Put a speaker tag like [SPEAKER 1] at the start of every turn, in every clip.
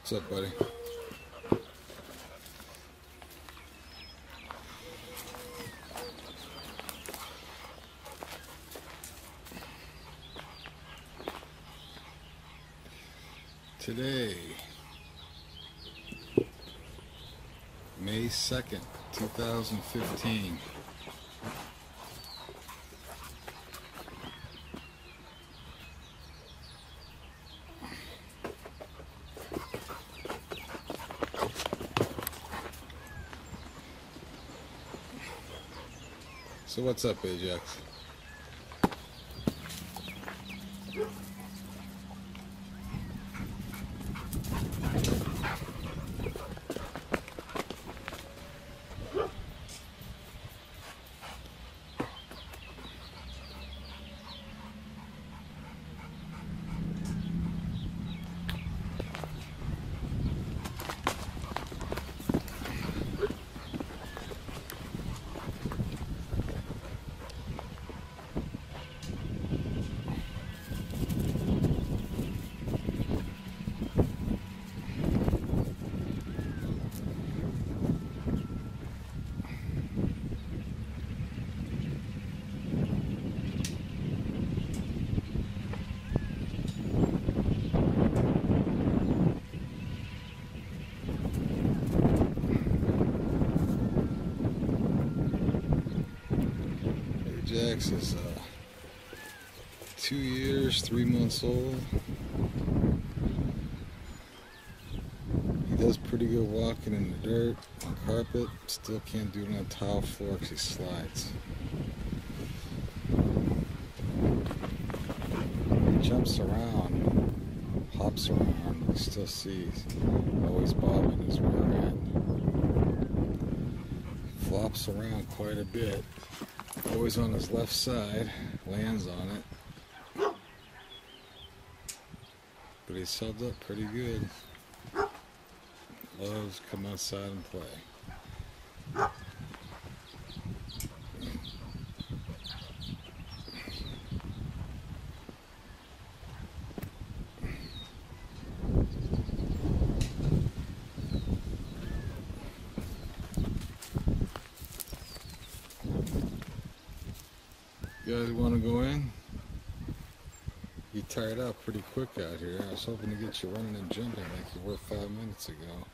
[SPEAKER 1] What's up, buddy? Today, May 2nd, 2015. So what's up, Ajax? Ajax is 2 years, 3 months old. He does pretty good walking in the dirt, on carpet. Still can't do it on tile floor because he slides. He jumps around, hops around. You still see he's always bobbing his rear end. Flops around quite a bit. Always on his left side, lands on it. But he's held up pretty good. Loves to come outside and play. You guys want to go in? You tired out pretty quick out here. I was hoping to get you running and jumping like you were 5 minutes ago.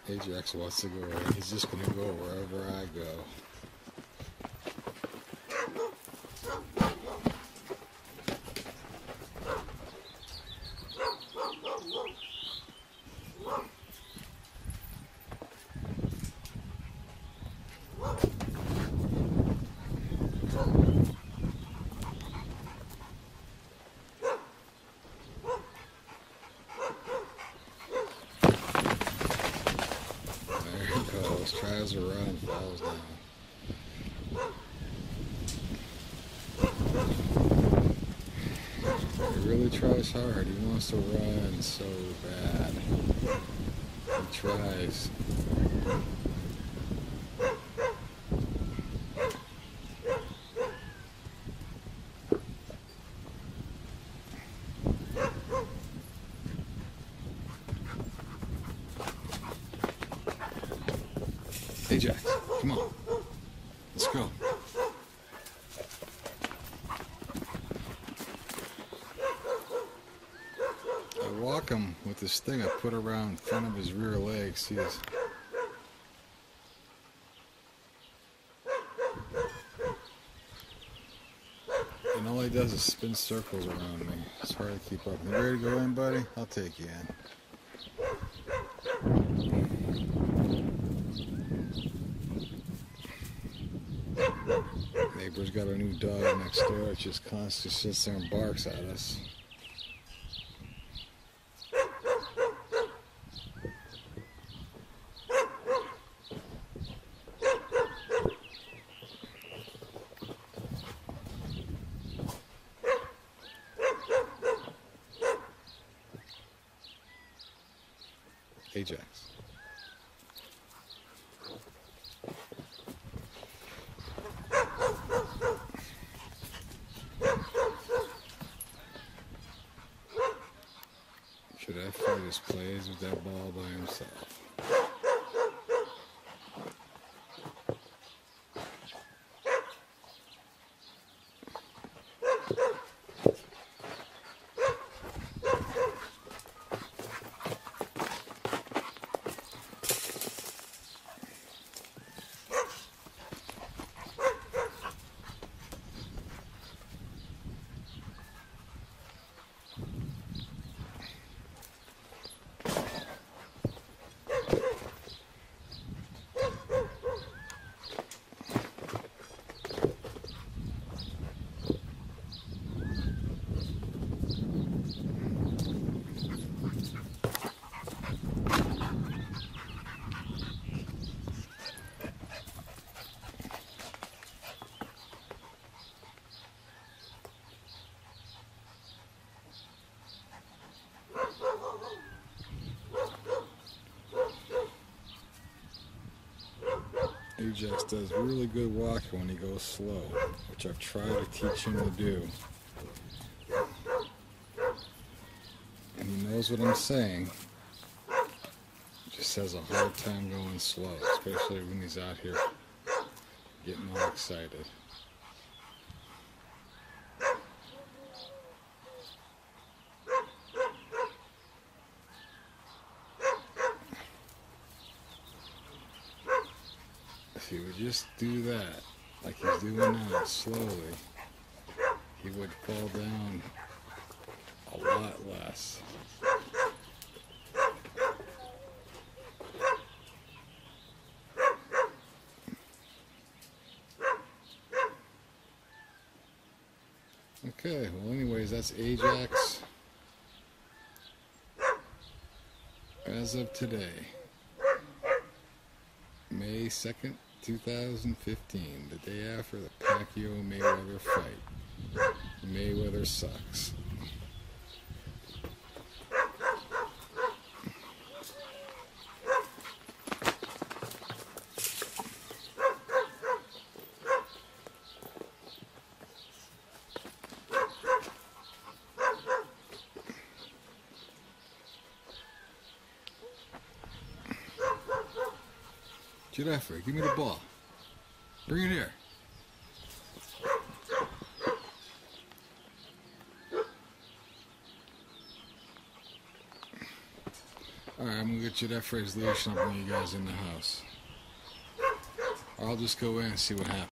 [SPEAKER 1] Ajax wants to go in. He's just going to go wherever I go. Tries to run and falls down. He really tries hard. He wants to run so bad. He tries. Ajax, come on. Let's go. I walk him with this thing I put around in front of his rear legs. See this? And all he does is spin circles around me. It's hard to keep up. You ready to go in, buddy? I'll take you in. Neighbor's got a new dog next door. It just constantly sits there and barks at us. Ajax. Jeffrey just plays with that ball by himself. Ajax does really good walking when he goes slow, which I've tried to teach him to do. And he knows what I'm saying. Just has a hard time going slow, especially when he's out here getting all excited. If he would just do that, like he's doing now, slowly, he would fall down a lot less. Okay, well anyways, that's Ajax as of today, May 2nd, 2015, the day after the Pacquiao-Mayweather fight. Mayweather sucks. Jeffrey, give me the ball. Bring it here. Alright, I'm going to get Jeffrey's leash and I'll bring you guys in the house. Or I'll just go in and see what happens.